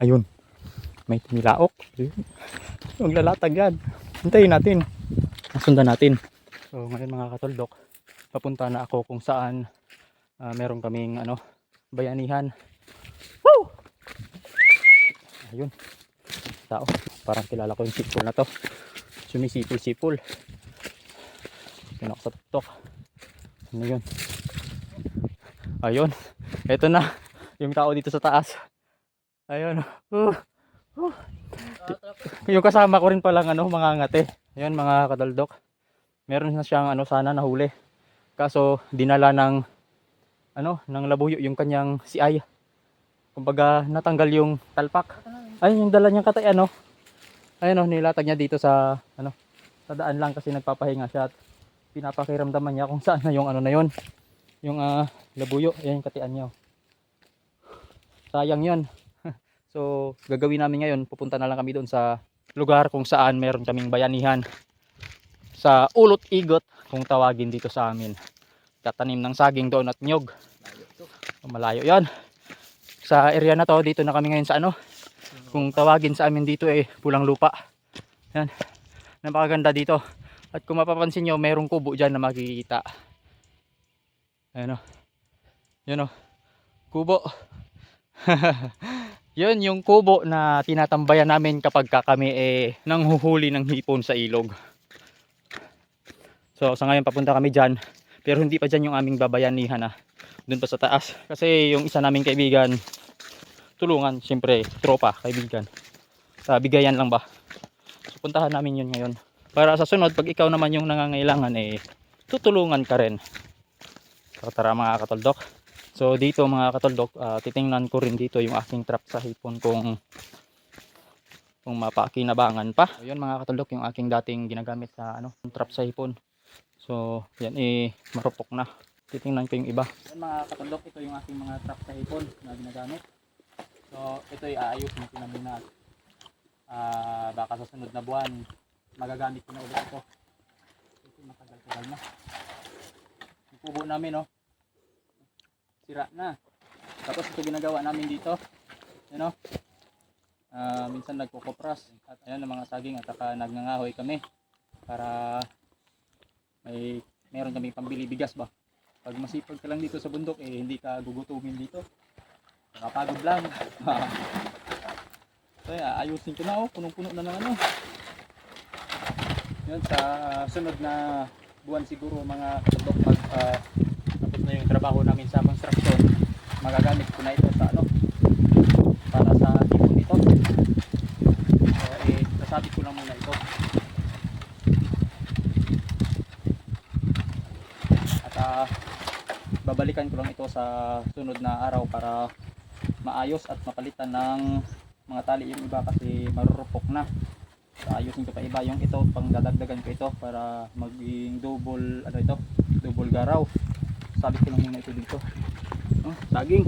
Ayun, may tumilaok. Maglalatag yan. Hintayin natin. Sundan natin. So ngayon mga katuldok, papunta na ako kung saan meron kaming bayanihan. Woo! Ayun, tao. Parang kilala ko yung sipol na to. Sumisipol-sipol. Pinok sa tuktok. Ano yun? Ayun, eto na yung tao dito sa taas. Ayun. Yung kasama ko rin palang mga ngate. Ayun mga kadaldok. Meron na siyang sana nahuli. Kaso dinala ng ng labuyo yung kanyang CI. Kumbaga natanggal yung talpak. Ayun yung dala niyang katay Ayun nilatag niya dito sa sa daan lang kasi nagpapahinga siya at pinapakiramdaman niya kung saan na yung na yun. Yung labuyo, ayan yung katian niya. Sayang yun. So gagawin namin ngayon, pupunta na lang kami doon sa lugar kung saan meron kaming bayanihan. Sa ulot-igot kung tawagin dito sa amin. Tatanim ng saging doon at nyog. Malayo yan. Sa area na to, dito na kami ngayon sa kung tawagin sa amin dito pulang lupa. Yan. Napakaganda dito. At kung mapapansin nyo, mayroong kubo dyan na makikita. Ayan o. Yun o. Kubo. Yun yung kubo na tinatambayan namin kapag kami nanghuhuli ng hipon sa ilog. So sa ngayon papunta kami dyan. Pero hindi pa dyan yung aming babayanihan doon pa sa taas. Kasi yung isa naming kaibigan, tulungan, siyempre, tropa, kaibigan. Bigayan lang ba. So puntahan namin yun ngayon. Para sa sunod, pag ikaw naman yung nangangailangan, tutulungan ka rin. So tara mga katoldok. So dito mga katoldok, titingnan ko rin dito yung aking trap sa hipon kung mapakinabangan pa. So yun mga katoldok, yung aking dating ginagamit sa trap sa hipon. So yan marupok na. Titingnan ko yung iba. Yan mga katoldok, ito yung aking mga trap sa hipon na ginagamit. So ito aayos natin namin na baka sa sunod na buwan magagamit ko na ulit ito. Ito matagal-tagal na. Yung kubo namin sira na. Tapos ito ginagawa namin dito. Minsan nagkukopras at ayan ang mga saging at saka nagngangahoy kami para meron kami pambili bigas ba. Pag masipag ka lang dito sa bundok hindi ka gugutumin dito. Nakapagod lang. So ayusin ko na punong-puno na ng Yan sa sunod na buwan siguro mga katoldok pag tapos na yung trabaho namin sa construction, magagamit ko na ito sa para sa hipon dito. So sasabi ko lang muna ito. At babalikan ko lang ito sa sunod na araw para maayos at mapalitan ng mga tali yung iba kasi marurupok na. So, ayusin ko pa iba yung ito, pang dadagdagan ko ito para maging double double garaw. Sabi ko lang muna ito dito. Saging.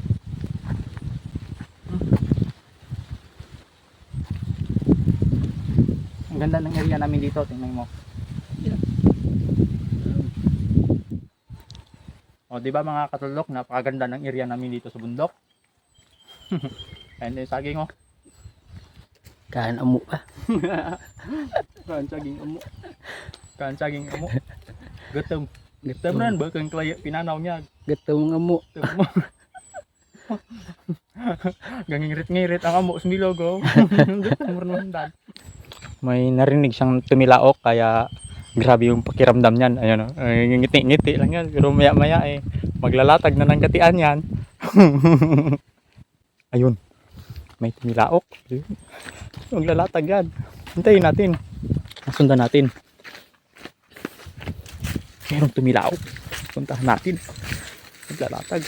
Ang ganda ng area namin dito, tingnan mo. Di ba mga katuldok, napakaganda ng area namin dito sa bundok. Ayan yung saging Kaan amo pa. Kaan saging amo. Gutom. Gutom ran ba kang klaya pinanaw niya. Gutom ng amo. Gangirit-ngirit ang amo sa nilogo. May narinig siyang tumilaok kaya grabe yung pakiramdam niyan. Ayun ngiti-ngiti lang yan. Pero maya-maya maglalatag na ng katian yan. Ayun. May tumilaok. Maglalatag yan. Hintayin natin. Sundan natin. Merong tumilaok. Puntahan natin. Maglalatag.